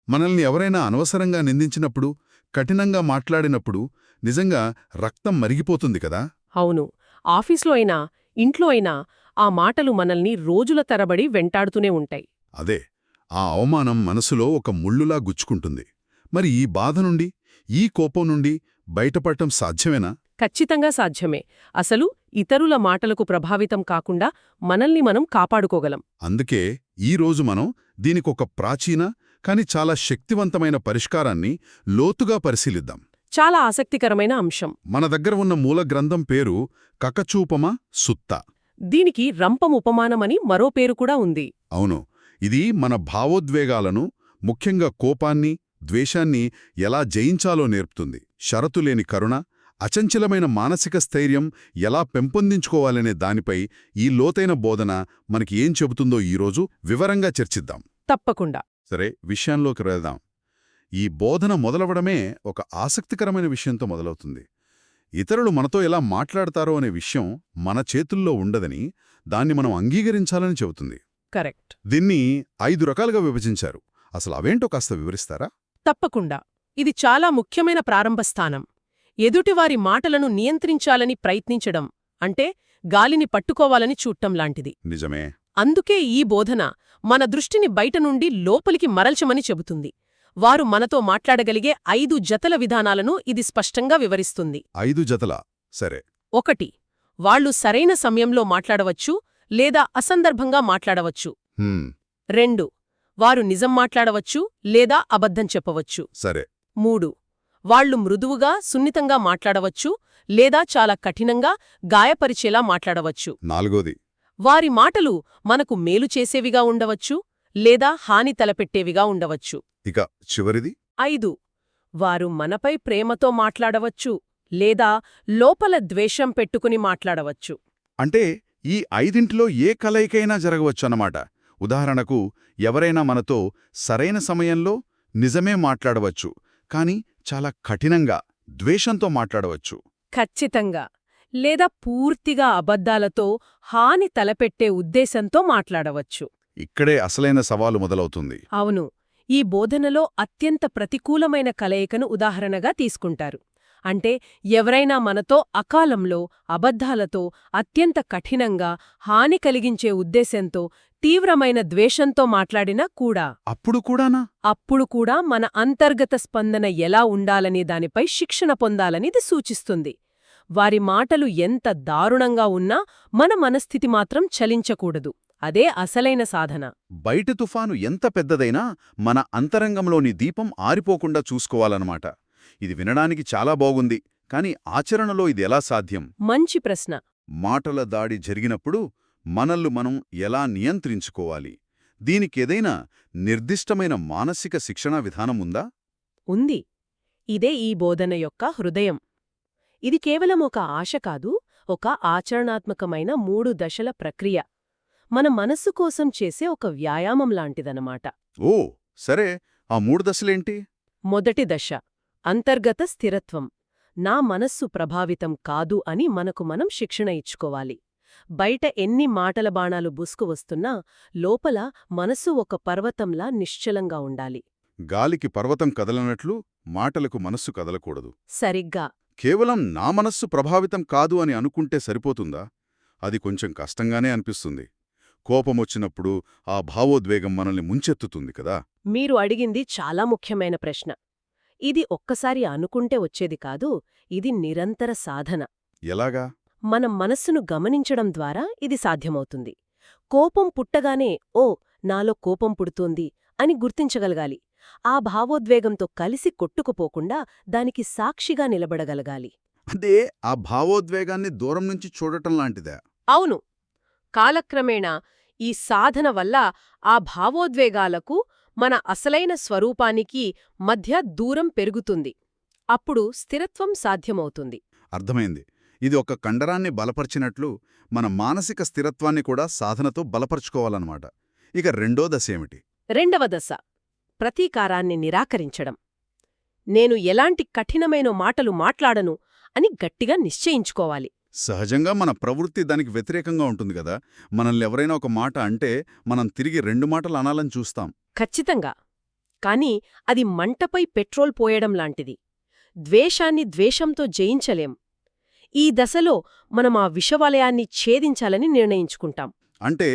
మనల్ని ఎవరైనా అనవసరంగా నిందించినప్పుడు, కఠినంగా మాట్లాడినప్పుడు నిజంగా రక్తం మరిగిపోతుంది కదా. అవును. ఆఫీస్లో అయినా ఇంట్లో అయినా ఆ మాటలు మనల్ని రోజుల తరబడి వెంటాడుతూనే ఉంటాయి. అదే, ఆ అవమానం మనసులో ఒక ముళ్ళులా గుచ్చుకుంటుంది. మరి ఈ బాధ నుండి, ఈ కోపం నుండి బయటపడటం సాధ్యమేనా? ఖచ్చితంగా సాధ్యమే. అసలు ఇతరుల మాటలకు ప్రభావితం కాకుండా మనల్ని మనం కాపాడుకోగలం. అందుకే ఈరోజు మనం దీనికొక ప్రాచీన కాని చాలా శక్తివంతమైన పరిష్కారాన్ని లోతుగా పరిశీలిద్దాం. చాలా ఆసక్తికరమైన అంశం. మన దగ్గర ఉన్న మూల గ్రంథం పేరు కకచూపమ సుత్త. దీనికి రంపం ఉపమానమని మరో పేరు కూడా ఉంది. అవును, ఇది మన భావోద్వేగాలను, ముఖ్యంగా కోపాన్ని, ద్వేషాన్ని ఎలా జయించాలో నేర్పుతుంది. షరతులేని కరుణ, అచంచలమైన మానసిక స్థైర్యం ఎలా పెంపొందించుకోవాలనే దానిపై ఈ లోతైన బోధన మనకి ఏం చెబుతుందో ఈరోజు వివరంగా చర్చిద్దాం. తప్పకుండా. సరే, విషయంలోకి వెళ్దాం. ఈ బోధన మొదలవడమే ఒక ఆసక్తికరమైన విషయంతో మొదలవుతుంది. ఇతరులు మనతో ఎలా మాట్లాడతారో అనే విషయం మన చేతుల్లో ఉండదని, దాన్ని మనం అంగీకరించాలని చెబుతుంది. కరెక్ట్. దీన్ని 5 రకాలుగా విభజించారు. అసలు అవేంటో కాస్త వివరిస్తారా? తప్పకుండా. ఇది చాలా ముఖ్యమైన ప్రారంభ స్థానం. ఎదుటివారి మాటలను నియంత్రించాలని ప్రయత్నించడం అంటే గాలిని పట్టుకోవాలని చూడటం లాంటిది. నిజమే. అందుకే ఈ బోధన మన దృష్టిని బయట నుండి లోపలికి మరల్చమని చెబుతుంది. వారు మనతో మాట్లాడగలిగే 5 జతల విధానాలను ఇది స్పష్టంగా వివరిస్తుంది. 5 జతలా? సరే. 1. వాళ్లు సరైన సమయంలో మాట్లాడవచ్చు లేదా అసందర్భంగా మాట్లాడవచ్చు. 2. వారు నిజం మాట్లాడవచ్చు లేదా అబద్ధం చెప్పవచ్చు. సరే. 3. వాళ్లు మృదువుగా, సున్నితంగా మాట్లాడవచ్చు లేదా చాలా కఠినంగా, గాయపరిచేలా మాట్లాడవచ్చు. 4. వారి మాటలు మనకు మేలు చేసేవిగా ఉండవచ్చు లేదా హాని తలపెట్టేవిగా ఉండవచ్చు. ఇక చివరిది? 5. వారు మనపై ప్రేమతో మాట్లాడవచ్చు లేదా లోపల ద్వేషం పెట్టుకుని మాట్లాడవచ్చు. అంటే ఈ 5 ఏ కలయికైనా జరగవచ్చన్నమాట. ఉదాహరణకు, ఎవరైనా మనతో సరైన సమయంలో నిజమే మాట్లాడవచ్చు, కాని చాలా కఠినంగా, ద్వేషంతో మాట్లాడవచ్చు. ఖచ్చితంగా. లేదా పూర్తిగా అబద్ధాలతో, హాని తలపెట్టే ఉద్దేశంతో మాట్లాడవచ్చు. ఇక్కడే అసలైన సవాలు మొదలవుతుంది. అవును. ఈ బోధనలో అత్యంత ప్రతికూలమైన కలయికను ఉదాహరణగా తీసుకుంటారు. అంటే ఎవరైనా మనతో అకాలంలో, అబద్ధాలతో, అత్యంత కఠినంగా, హాని కలిగించే ఉద్దేశంతో, తీవ్రమైన ద్వేషంతో మాట్లాడినా కూడా అప్పుడు కూడా మన అంతర్గత స్పందన ఎలా ఉండాలనే దానిపై శిక్షణ పొందాలనిది సూచిస్తుంది. వారి మాటలు ఎంత దారుణంగా ఉన్నా మన మనస్థితి మాత్రం చలించకూడదు. అదే అసలైన సాధన. బయట తుఫాను ఎంత పెద్దదైనా మన అంతరంగంలోని దీపం ఆరిపోకుండా చూసుకోవాలన్నమాట. ఇది వినడానికి చాలా బాగుంది, కాని ఆచరణలో ఇది ఎలా సాధ్యం? మంచి ప్రశ్న. మాటల దాడి జరిగినప్పుడు మనల్ని మనం ఎలా నియంత్రించుకోవాలి? దీనికేదైనా నిర్దిష్టమైన మానసిక శిక్షణా విధానం ఉందా? ఉంది. ఇదే ఈ బోధన యొక్క హృదయం. ఇది కేవలం ఒక ఆశ కాదు, ఒక ఆచరణాత్మకమైన 3 దశల ప్రక్రియ. మన మనస్సు కోసం చేసే ఒక వ్యాయామం లాంటిదన్నమాట. ఓ సరే, ఆ 3 దశలేంటి? మొదటి దశ అంతర్గత స్థిరత్వం. నా మనస్సు ప్రభావితం కాదు అని మనకు మనం శిక్షణ ఇచ్చుకోవాలి. బయట ఎన్ని మాటల బాణాలు బుస్కు వస్తున్నా లోపల మనస్సు ఒక పర్వతంలా నిశ్చలంగా ఉండాలి. గాలికి పర్వతం కదలనట్లు మాటలకు మనస్సు కదలకూడదు. సరిగ్గా. కేవలం నా మనస్సు ప్రభావితం కాదు అని అనుకుంటే సరిపోతుందా? అది కొంచెం కష్టంగానే అనిపిస్తుంది. కోపమొచ్చినప్పుడు ఆ భావోద్వేగం మనల్ని ముంచెత్తుతుంది కదా. మీరు అడిగింది చాలా ముఖ్యమైన ప్రశ్న. ఇది ఒక్కసారి అనుకుంటే వచ్చేది కాదు, ఇది నిరంతర సాధన. ఎలాగా? మనం మనస్సును గమనించడం ద్వారా ఇది సాధ్యమవుతుంది. కోపం పుట్టగానే ఓ నాలో కోపం పుడుతోంది అని గుర్తించగలగాలి. ఆ భావోద్వేగంతో కలిసి కొట్టుకుపోకుండా దానికి సాక్షిగా నిలబడగలగాలి. అదే ఆ భావోద్వేగాన్ని దూరం నుంచి చూడటం లాంటిదా? అవును. కాలక్రమేణా ఈ సాధన వల్ల ఆ భావోద్వేగాలకు, మన అసలైన స్వరూపానికి మధ్య దూరం పెరుగుతుంది. అప్పుడు స్థిరత్వం సాధ్యమవుతుంది. అర్థమైంది. ఇది ఒక కండరాన్ని బలపర్చినట్లు మన మానసిక స్థిరత్వాన్ని కూడా సాధనతో బలపరుచుకోవాలన్నమాట. ఇక రెండో దశ ఏమిటి? రెండవ దశ ప్రతీకారాన్ని నిరాకరించడం. నేను ఎలాంటి కఠినమైన మాటలు మాట్లాడను అని గట్టిగా నిశ్చయించుకోవాలి. సహజంగా మన ప్రవృత్తి దానికి వ్యతిరేకంగా ఉంటుంది కదా. మనల్ని ఎవరైనా ఒక మాట అంటే మనం తిరిగి 2 మాటలు అనాలని చూస్తాం. ఖచ్చితంగా. కాని అది మంటపై పెట్రోల్ పోయడం లాంటిది. ద్వేషాన్ని ద్వేషంతో జయించలేం. ఈ దశలో మనం ఆ విషవలయాన్ని ఛేదించాలని నిర్ణయించుకుంటాం. అంటే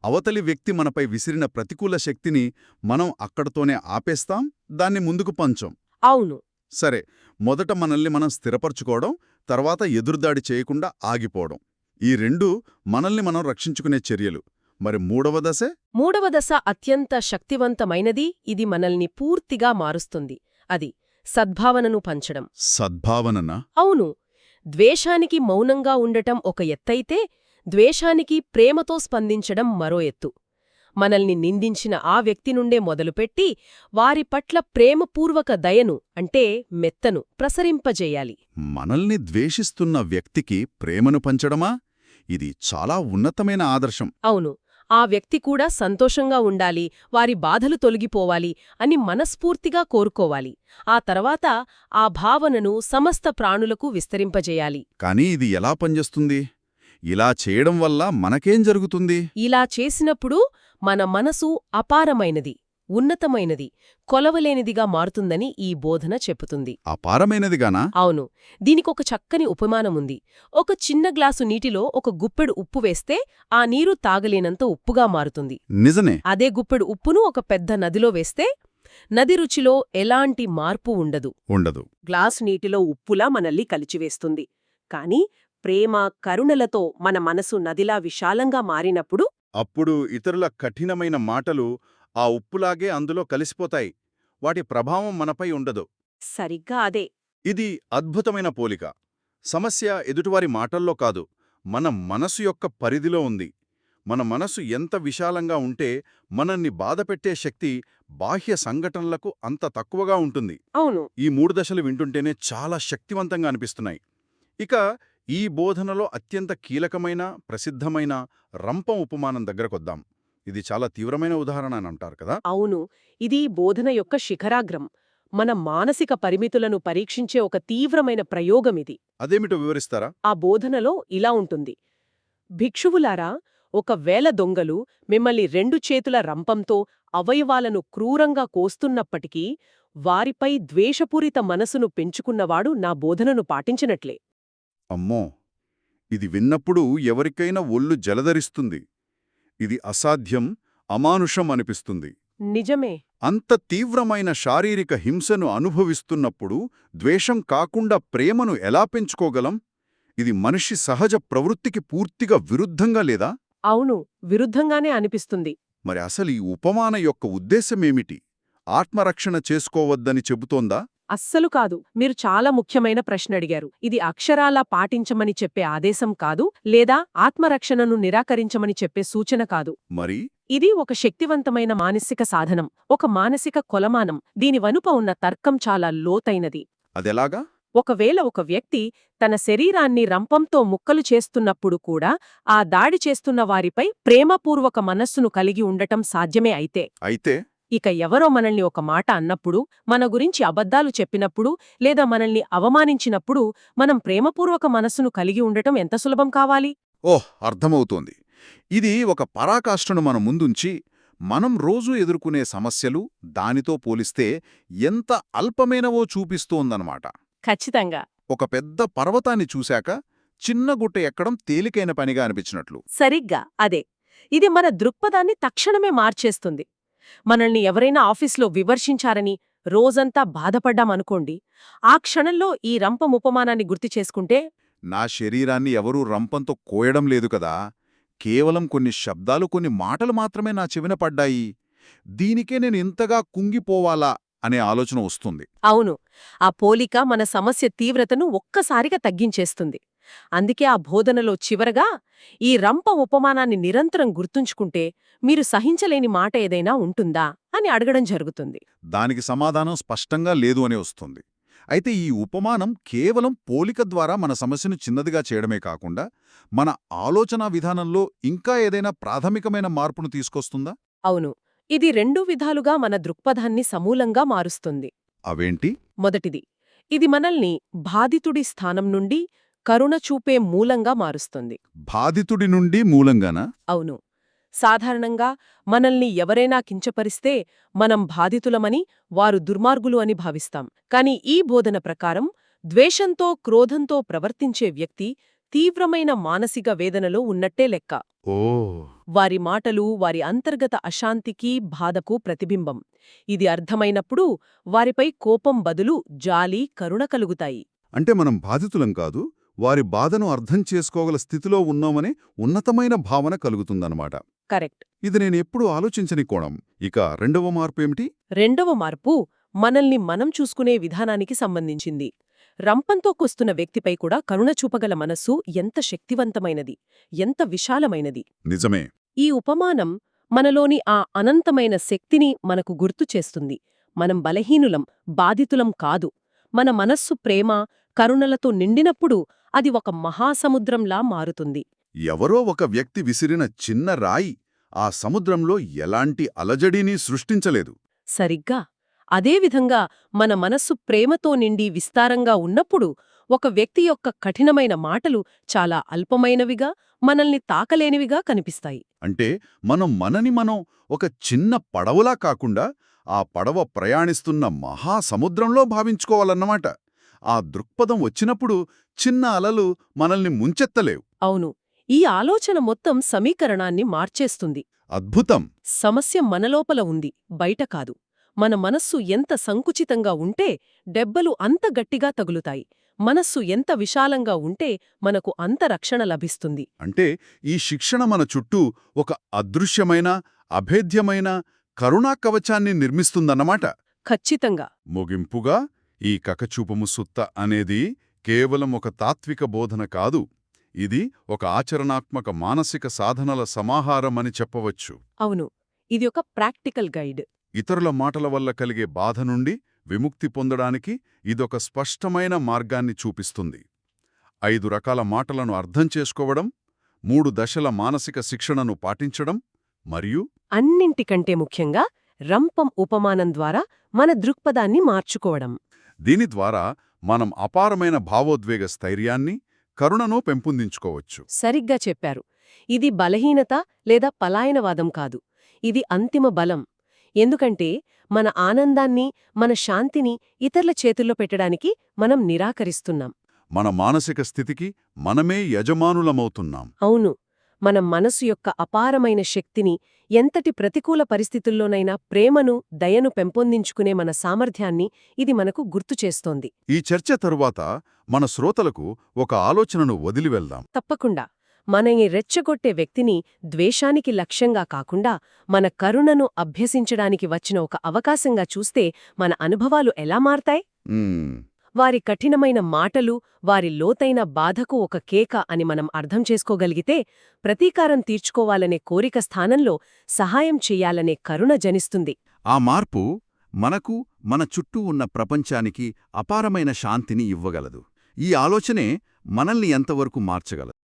అవతలి వ్యక్తి మనపై విసిరిన ప్రతికూల శక్తిని మనం అక్కడతోనే ఆపేస్తాం, దాన్ని ముందుకు పంచం. అవును. సరే, మొదట మనల్ని మనం స్థిరపరచుకోవడం, తర్వాత ఎదురుదాడి చేయకుండా ఆగిపోవడం. ఈ రెండూ మనల్ని మనం రక్షించుకునే చర్యలు. మరి మూడవ దశ? మూడవ దశ అత్యంత శక్తివంతమైనది. ఇది మనల్ని పూర్తిగా మారుస్తుంది. అది సద్భావనను పంచడం. సద్భావననా? అవును. ద్వేషానికి మౌనంగా ఉండటం ఒక ఎత్తైతే, ద్వేషానికి ప్రేమతో స్పందించడం మరో ఎత్తు. మనల్ని నిందించిన ఆ వ్యక్తి నుండే మొదలుపెట్టి వారి పట్ల ప్రేమపూర్వక దయను అంటే మెత్తను ప్రసరింపజేయాలి. మనల్ని ద్వేషిస్తున్న వ్యక్తికి ప్రేమను పంచడమా? ఇది చాలా ఉన్నతమైన ఆదర్శం. అవును. ఆ వ్యక్తి కూడా సంతోషంగా ఉండాలి, వారి బాధలు తొలగిపోవాలి అని మనస్ఫూర్తిగా కోరుకోవాలి. ఆ తర్వాత ఆ భావనను సమస్త ప్రాణులకు విస్తరింపజేయాలి. కానీ ఇది ఎలా పనిచేస్తుంది? ఇలా చేయడం వల్ల మనకేం జరుగుతుంది? ఇలా చేసినప్పుడు మన మనసు అపారమైనది, ఉన్నతమైనది, కొలవలేనిదిగా మారుతుందని ఈ బోధన చెప్పుతుంది. అపారమైనదిగానా? అవును. దీనికొక చక్కని ఉపమానముంది. ఒక చిన్న గ్లాసు నీటిలో ఒక గుప్పెడు ఉప్పు వేస్తే ఆ నీరు తాగలేనంత ఉప్పుగా మారుతుంది. నిజమే. అదే గుప్పెడు ఉప్పును ఒక పెద్ద నదిలో వేస్తే నది రుచిలో ఎలాంటి మార్పు ఉండదు. గ్లాసు నీటిలో ఉప్పులా మనల్ని కలిచివేస్తుంది. కాని ప్రేమ, కరుణలతో మన మనసు నదిలా విశాలంగా మారినప్పుడు అప్పుడు ఇతరుల కఠినమైన మాటలు ఆ ఉప్పులాగే అందులో కలిసిపోతాయి. వాటి ప్రభావం మనపై ఉండదు. సరిగ్గా అదే. ఇది అద్భుతమైన పోలిక. సమస్య ఎదుటివారి మాటల్లో కాదు, మన మనసు యొక్క పరిధిలో ఉంది. మన మనసు ఎంత విశాలంగా ఉంటే మనల్ని బాధపెట్టే శక్తి బాహ్య సంఘటనలకు అంత తక్కువగా ఉంటుంది. అవును. ఈ 3 దశలు వింటుంటేనే చాలా శక్తివంతంగా అనిపిస్తున్నాయి. ఇక ఈ బోధనలో అత్యంత కీలకమైన, ప్రసిద్ధమైన రంపం ఉపమానం దగ్గరకొద్దాం. ఇది చాలా తీవ్రమైన ఉదాహరణ అని అంటారు కదా? అవును. ఇది బోధన యొక్క శిఖరాగ్రం. మన మానసిక పరిమితులను పరీక్షించే ఒక తీవ్రమైన ప్రయోగమిది. అదేమిటో వివరిస్తారా? ఆ బోధనలో ఇలా ఉంటుంది. భిక్షువులారా, ఒకవేళ దొంగలు మిమ్మల్ని 2 చేతుల రంపంతో అవయవాలను క్రూరంగా కోస్తున్నప్పటికీ వారిపై ద్వేషపూరిత మనసును పెంచుకున్నవాడు నా బోధనను పాటించినట్లే. అమ్మో! ఇది విన్నప్పుడు ఎవరికైనా ఒళ్ళు జలధరిస్తుంది. ఇది అసాధ్యం, అమానుషం అనిపిస్తుంది. నిజమే. అంత తీవ్రమైన శారీరక హింసను అనుభవిస్తున్నప్పుడు ద్వేషం కాకుండా ప్రేమను ఎలా పెంచుకోగలం? ఇది మనిషి సహజ ప్రవృత్తికి పూర్తిగా విరుద్ధంగా లేదా? అవును, విరుద్ధంగానే అనిపిస్తుంది. మరి అసలు ఈ ఉపమాన యొక్క ఉద్దేశమేమిటి? ఆత్మరక్షణ చేసుకోవద్దని చెబుతోందా? అస్సలు కాదు. మీరు చాలా ముఖ్యమైన ప్రశ్న అడిగారు. ఇది అక్షరాలా పాటించమని చెప్పే ఆదేశం కాదు, లేదా ఆత్మరక్షణను నిరాకరించమని చెప్పే సూచన కాదు. మరి ఇది ఒక శక్తివంతమైన మానసిక సాధనం, ఒక మానసిక కొలమానం. దీని వనుప ఉన్న తర్కం చాలా లోతైనది. అదెలాగా? ఒకవేళ ఒక వ్యక్తి తన శరీరాన్ని రంపంతో ముక్కలు చేస్తున్నప్పుడు కూడా ఆ దాడి చేస్తున్న వారిపై ప్రేమపూర్వక మనస్సును కలిగి ఉండటం సాధ్యమే అయితే ఇక ఎవరో మనల్ని ఒక మాట అన్నప్పుడు, మన గురించి అబద్ధాలు చెప్పినప్పుడు, లేదా మనల్ని అవమానించినప్పుడు మనం ప్రేమపూర్వక మనస్సును కలిగి ఉండటం ఎంత సులభం కావాలి? ఓహ్, అర్థమవుతోంది. ఇది ఒక పరాకాష్ఠను మన ముందుంచి మనం రోజూ ఎదుర్కొనే సమస్యలు దానితో పోలిస్తే ఎంత అల్పమైనవో చూపిస్తోందన్నమాట. ఖచ్చితంగా. ఒక పెద్ద పర్వతాన్ని చూశాక చిన్న గుట్ట ఎక్కడం తేలికైన పనిగా అనిపించినట్లు. సరిగ్గా అదే. ఇది మన దృక్పథాన్ని తక్షణమే మార్చేస్తుంది. మనల్ని ఎవరైనా ఆఫీస్లో విమర్శించారని రోజంతా బాధపడ్డామనుకోండి, ఆ క్షణంలో ఈ రంపం ఉపమానాన్ని గుర్తు చేసుకుంటే, నా శరీరాన్ని ఎవరూ రంపంతో కోయడం లేదు కదా, కేవలం కొన్ని శబ్దాలు, కొన్ని మాటలు మాత్రమే నా చెవిన పడ్డాయి, దీనికే నేను ఇంతగా కుంగిపోవాలా అనే ఆలోచన వస్తుంది. అవును, ఆ పోలిక మన సమస్య తీవ్రతను ఒక్కసారిగా తగ్గించేస్తుంది. అందుకే ఆ బోధనలో చివరగా ఈ రంప ఉపమానాన్ని నిరంతరం గుర్తుంచుకుంటే మీరు సహించలేని మాట ఏదైనా ఉంటుందా అని అడగడం జరుగుతుంది. దానికి సమాధానం స్పష్టంగా లేదు అని వస్తుంది. అయితే ఈ ఉపమానం కేవలం పోలిక ద్వారా మన సమస్యను చిన్నదిగా చేయడమే కాకుండా మన ఆలోచనా విధానంలో ఇంకా ఏదైనా ప్రాథమికమైన మార్పును తీసుకొస్తుందా? అవును, ఇది 2 విధాలుగా మన దృక్పథాన్ని సమూలంగా మారుస్తుంది. అవేంటి? మొదటిది, ఇది మనల్ని బాధితుడి స్థానం నుండి కరుణ చూపే మూలంగా మారుస్తుంది. బాధితుడి నుండి మూలంగానా? అవును. సాధారణంగా మనల్ని ఎవరైనా కించపరిస్తే మనం బాధితులమని, వారు దుర్మార్గులు అని భావిస్తాం. కాని ఈ బోధన ప్రకారం ద్వేషంతో, క్రోధంతో ప్రవర్తించే వ్యక్తి తీవ్రమైన మానసిక వేదనలో ఉన్నట్టే లెక్క. ఓ వారి మాటలు వారి అంతర్గత అశాంతికి, బాధకు ప్రతిబింబం. ఇది అర్థమైనప్పుడు వారిపై కోపం బదులు జాలి, కరుణ కలుగుతాయి. అంటే మనం బాధితులం కాదు, వారి బాధను అర్థం చేసుకోగల స్థితిలో ఉన్నామనే ఉన్నతమైన భావన కలుగుతుందన్నమాట. కరెక్ట్. ఇది నేనెప్పుడూ ఆలోచించని కోణం. ఇక రెండవ మార్పు ఏమిటి? రెండవ మార్పు మనల్ని మనం చూసుకునే విధానానికి సంబంధించింది. రంపంతో కొస్తున్న వ్యక్తిపై కూడా కరుణ చూపగల మనస్సు ఎంత శక్తివంతమైనది, ఎంత విశాలమైనది. నిజమే. ఈ ఉపమానం మనలోని ఆ అనంతమైన శక్తిని మనకు గుర్తు చేస్తుంది. మనం బలహీనులం, బాధితులం కాదు. మన మనస్సు ప్రేమ, కరుణలతో నిండినప్పుడు అది ఒక మహాసముద్రంలా మారుతుంది. ఎవరో ఒక వ్యక్తి విసిరిన చిన్న రాయి ఆ సముద్రంలో ఎలాంటి అలజడిని సృష్టించలేదు. సరిగ్గా అదేవిధంగా మన మనస్సు ప్రేమతో నిండి విస్తారంగా ఉన్నప్పుడు ఒక వ్యక్తి యొక్క కఠినమైన మాటలు చాలా అల్పమైనవిగా, మనల్ని తాకలేనివిగా కనిపిస్తాయి. అంటే మనని మనం ఒక చిన్న పడవలా కాకుండా ఆ పడవ ప్రయాణిస్తున్న మహాసముద్రంలో భావించుకోవాలన్నమాట. ఆ దృక్పథం వచ్చినప్పుడు చిన్న అలలు మనల్ని ముంచెత్తలేవు. అవును, ఈ ఆలోచన మొత్తం సమీకరణాన్ని మార్చేస్తుంది. అద్భుతం. సమస్య మనలోపల ఉంది, బయట కాదు. మన మనస్సు ఎంత సంకుచితంగా ఉంటే దెబ్బలు అంత గట్టిగా తగులుతాయి. మనస్సు ఎంత విశాలంగా ఉంటే మనకు అంత రక్షణ లభిస్తుంది. అంటే ఈ శిక్షణ మన చుట్టూ ఒక అదృశ్యమైన, అభేద్యమైన కరుణా కవచాన్ని నిర్మిస్తుందన్నమాట. ఖచ్చితంగా. ముగింపుగా ఈ కకచూపము సుత్త అనేది కేవలం ఒక తాత్విక బోధన కాదు. ఇది ఒక ఆచరణాత్మక మానసిక సాధనల సమాహారమని చెప్పవచ్చు. అవును, ఇది ఒక ప్రాక్టికల్ గైడ్. ఇతరుల మాటల వల్ల కలిగే బాధ నుండి విముక్తి పొందడానికి ఇదొక స్పష్టమైన మార్గాన్ని చూపిస్తుంది. 5 రకాల మాటలను అర్థం చేసుకోవడం, 3 దశల మానసిక శిక్షణను పాటించడం, మరియు అన్నింటికంటే ముఖ్యంగా రంపం ఉపమానం ద్వారా మన దృక్పథాన్ని మార్చుకోవడం. దీని ద్వారా మనం అపారమైన భావోద్వేగ స్థైర్యాన్ని, కరుణను పెంపొందించుకోవచ్చు. సరిగ్గా చెప్పారు. ఇది బలహీనత లేదా పలాయనవాదం కాదు. ఇది అంతిమ బలం. ఎందుకంటే మన ఆనందాన్ని, మన శాంతిని ఇతరుల చేతుల్లో పెట్టడానికి మనం నిరాకరిస్తున్నాం. మన మానసిక స్థితికి మనమే యజమానులమవుతున్నాం. అవును, మన మనసు యొక్క అపారమైన శక్తిని, ఎంతటి ప్రతికూల పరిస్థితుల్లోనైనా ప్రేమను, దయను పెంపొందించుకునే మన సామర్థ్యాన్ని ఇది మనకు గుర్తుచేస్తోంది. ఈ చర్చ తరువాత మన శ్రోతలకు ఒక ఆలోచనను వదిలివెళ్దాం. తప్పకుండా. మనని రెచ్చగొట్టే వ్యక్తిని ద్వేషానికి లక్ష్యంగా కాకుండా మన కరుణను అభ్యసించడానికి వచ్చిన ఒక అవకాశంగా చూస్తే మన అనుభవాలు ఎలా మారతాయి? వారి కఠినమైన మాటలు, వారి లోతైన బాధకు ఒక కేక అని మనం అర్థం చేసుకోగలిగితే, ప్రతీకారం తీర్చుకోవాలనే కోరిక స్థానంలో సహాయం చెయ్యాలనే కరుణ జనిస్తుంది. ఆ మార్పు మనకు, మన చుట్టూ ఉన్న ప్రపంచానికి అపారమైన శాంతిని ఇవ్వగలదు. ఈ ఆలోచనే మనల్ని ఎంతవరకు మార్చగలదు?